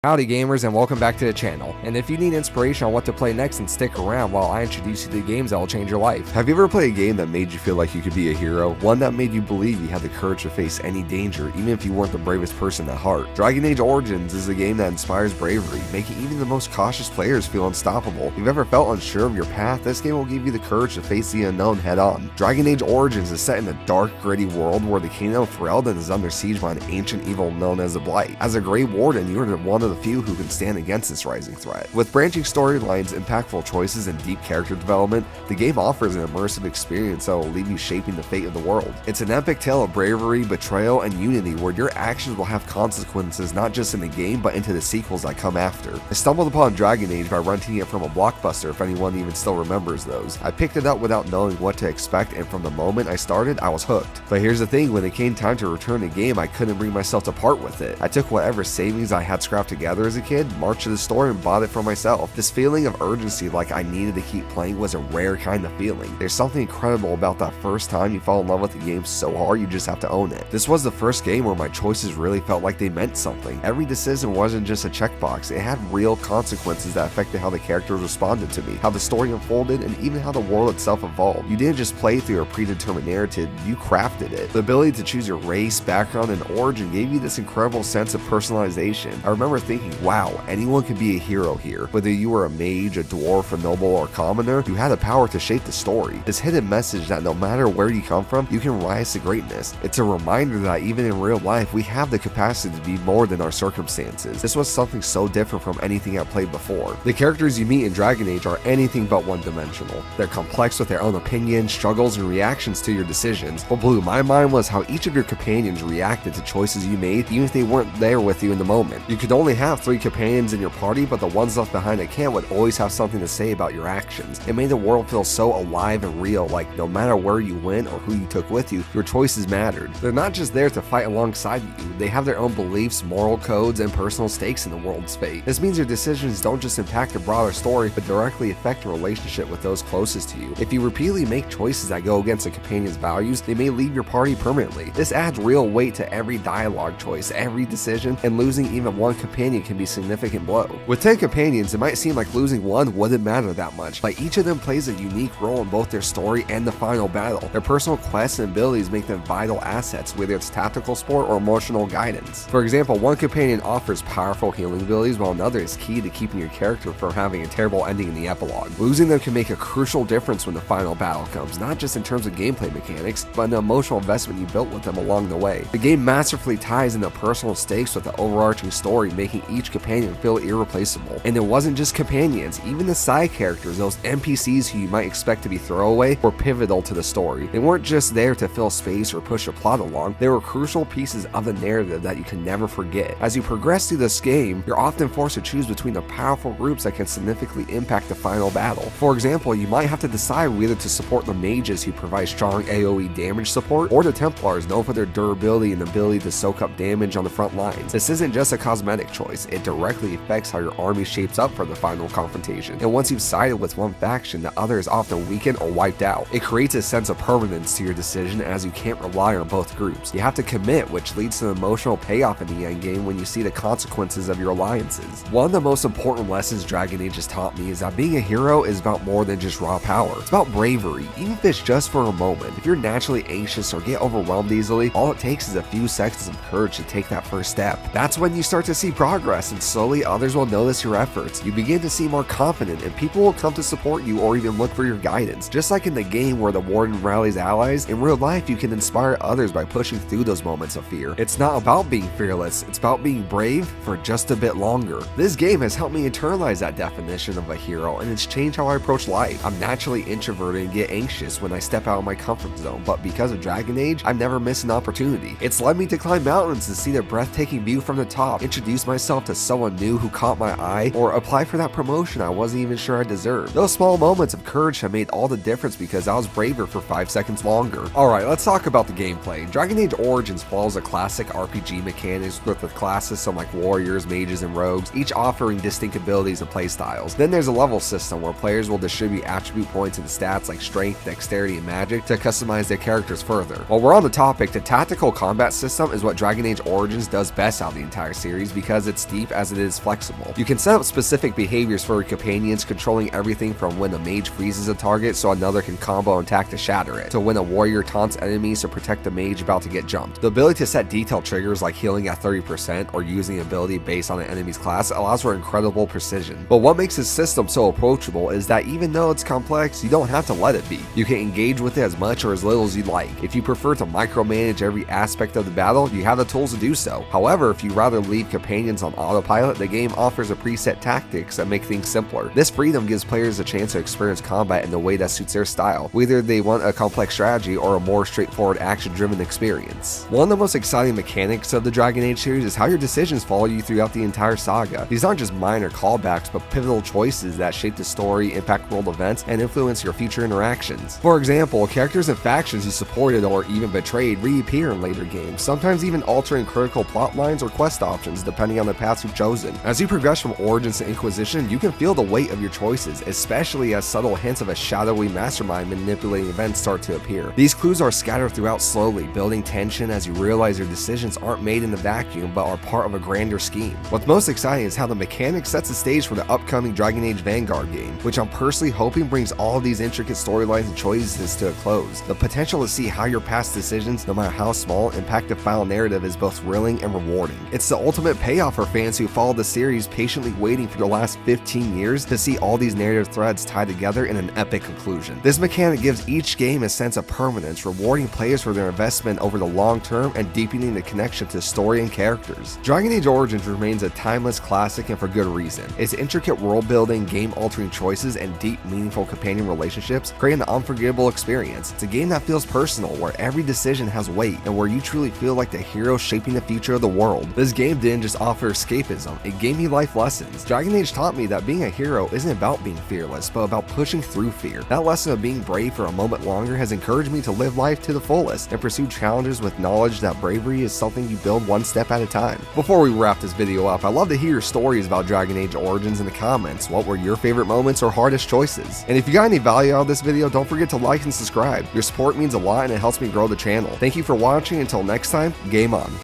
Howdy gamers, and welcome back to the channel. And if you need inspiration on what to play next, then stick around while I introduce you to the games that will change your life. Have you ever played a game that made you feel like you could be a hero? One that made you believe you had the courage to face any danger, even if you weren't the bravest person at heart? Dragon Age Origins is a game that inspires bravery, making even the most cautious players feel unstoppable. If you've ever felt unsure of your path, this game will give you the courage to face the unknown head on. Dragon Age Origins is set in a dark, gritty world where the kingdom of Ferelden is under siege by an ancient evil known as the Blight. As a Grey Warden, you are one of the few who can stand against this rising threat. With branching storylines, impactful choices, and deep character development, the game offers an immersive experience that will leave you shaping the fate of the world. It's an epic tale of bravery, betrayal, and unity where your actions will have consequences not just in the game but into the sequels that come after. I stumbled upon Dragon Age by renting it from a Blockbuster, if anyone even still remembers those. I picked it up without knowing what to expect, and from the moment I started, I was hooked. But here's the thing, when it came time to return the game, I couldn't bring myself to part with it. I took whatever savings I had scrapped together as a kid, marched to the store, and bought it for myself. This feeling of urgency, like I needed to keep playing, was a rare kind of feeling. There's something incredible about that first time you fall in love with the game so hard you just have to own it. This was the first game where my choices really felt like they meant something. Every decision wasn't just a checkbox, it had real consequences that affected how the characters responded to me, how the story unfolded, and even how the world itself evolved. You didn't just play through a predetermined narrative, you crafted it. The ability to choose your race, background, and origin gave you this incredible sense of personalization. I remember thinking, wow, anyone can be a hero here. Whether you were a mage, a dwarf, a noble, or a commoner, you had the power to shape the story. This hidden message that no matter where you come from, you can rise to greatness. It's a reminder that even in real life, we have the capacity to be more than our circumstances. This was something so different from anything I've played before. The characters you meet in Dragon Age are anything but one-dimensional. They're complex with their own opinions, struggles, and reactions to your decisions. What blew my mind was how each of your companions reacted to choices you made, even if they weren't there with you in the moment. You could only have 3 companions in your party, but the ones left behind at camp would always have something to say about your actions. It made the world feel so alive and real, like no matter where you went or who you took with you, your choices mattered. They're not just there to fight alongside you, they have their own beliefs, moral codes, and personal stakes in the world's fate. This means your decisions don't just impact the broader story, but directly affect your relationship with those closest to you. If you repeatedly make choices that go against a companion's values, they may leave your party permanently. This adds real weight to every dialogue choice, every decision, and losing even one companion can be a significant blow. With 10 companions, it might seem like losing one wouldn't matter that much, but each of them plays a unique role in both their story and the final battle. Their personal quests and abilities make them vital assets, whether it's tactical support or emotional guidance. For example, one companion offers powerful healing abilities, while another is key to keeping your character from having a terrible ending in the epilogue. Losing them can make a crucial difference when the final battle comes, not just in terms of gameplay mechanics, but in the emotional investment you built with them along the way. The game masterfully ties in the personal stakes with the overarching story, making each companion feel irreplaceable. And it wasn't just companions, even the side characters, those NPCs who you might expect to be throwaway, were pivotal to the story. They weren't just there to fill space or push a plot along, they were crucial pieces of the narrative that you can never forget. As you progress through this game, you're often forced to choose between the powerful groups that can significantly impact the final battle. For example, you might have to decide whether to support the mages who provide strong AoE damage support, or the Templars known for their durability and ability to soak up damage on the front lines. This isn't just a cosmetic choice, it directly affects how your army shapes up for the final confrontation, and once you've sided with one faction, the other is often weakened or wiped out. It creates a sense of permanence to your decision, as you can't rely on both groups. You have to commit, which leads to an emotional payoff in the endgame when you see the consequences of your alliances. One of the most important lessons Dragon Age has taught me is that being a hero is about more than just raw power. It's about bravery, even if it's just for a moment. If you're naturally anxious or get overwhelmed easily, all it takes is a few seconds of courage to take that first step. That's when you start to see progress, and slowly others will notice your efforts. You begin to seem more confident, and people will come to support you or even look for your guidance. Just like in the game where the warden rallies allies, in real life you can inspire others by pushing through those moments of fear. It's not about being fearless, it's about being brave for just a bit longer. This game has helped me internalize that definition of a hero, and it's changed how I approach life. I'm naturally introverted and get anxious when I step out of my comfort zone, but because of Dragon Age, I've never missed an opportunity. It's led me to climb mountains and see the breathtaking view from the top, introduce myself to someone new who caught my eye, or apply for that promotion I wasn't even sure I deserved. Those small moments of courage have made all the difference because I was braver for 5 seconds longer. Alright, let's talk about the gameplay. Dragon Age Origins follows a classic RPG mechanics with classes some like warriors, mages, and rogues, each offering distinct abilities and playstyles. Then there's a level system where players will distribute attribute points and stats like strength, dexterity, and magic to customize their characters further. While we're on the topic, the tactical combat system is what Dragon Age Origins does best out of the entire series because it's deep as it is flexible. You can set up specific behaviors for your companions, controlling everything from when a mage freezes a target so another can combo and attack to shatter it, to when a warrior taunts enemies to protect the mage about to get jumped. The ability to set detailed triggers like healing at 30% or using the ability based on an enemy's class allows for incredible precision. But what makes this system so approachable is that even though it's complex, you don't have to let it be. You can engage with it as much or as little as you'd like. If you prefer to micromanage every aspect of the battle, you have the tools to do so. However, if you rather leave companions on autopilot, the game offers a preset tactics that make things simpler. This freedom gives players a chance to experience combat in the way that suits their style, whether they want a complex strategy or a more straightforward action-driven experience. One of the most exciting mechanics of the Dragon Age series is how your decisions follow you throughout the entire saga. These aren't just minor callbacks, but pivotal choices that shape the story, impact world events, and influence your future interactions. For example, characters and factions you supported or even betrayed reappear in later games, sometimes even altering critical plot lines or quest options depending on the paths you've chosen. As you progress from Origins to Inquisition, you can feel the weight of your choices, especially as subtle hints of a shadowy mastermind manipulating events start to appear. These clues are scattered throughout slowly, building tension as you realize your decisions aren't made in a vacuum but are part of a grander scheme. What's most exciting is how the mechanic sets the stage for the upcoming Dragon Age Veilguard game, which I'm personally hoping brings all of these intricate storylines and choices to a close. The potential to see how your past decisions, no matter how small, impact the final narrative is both thrilling and rewarding. It's the ultimate payoff for fans who followed the series, patiently waiting for the last 15 years to see all these narrative threads tied together in an epic conclusion. This mechanic gives each game a sense of permanence, rewarding players for their investment over the long term and deepening the connection to story and characters. Dragon Age Origins remains a timeless classic, and for good reason. Its intricate world building, game-altering choices, and deep, meaningful companion relationships create an unforgettable experience. It's a game that feels personal, where every decision has weight, and where you truly feel like the hero shaping the future of the world. This game didn't just offer escapism, it gave me life lessons. Dragon Age taught me that being a hero isn't about being fearless, but about pushing through fear. That lesson of being brave for a moment longer has encouraged me to live life to the fullest and pursue challenges with knowledge that bravery is something you build one step at a time. Before we wrap this video up, I'd love to hear your stories about Dragon Age Origins in the comments. What were your favorite moments or hardest choices? And if you got any value out of this video, don't forget to like and subscribe. Your support means a lot and it helps me grow the channel. Thank you for watching. Until next time, game on.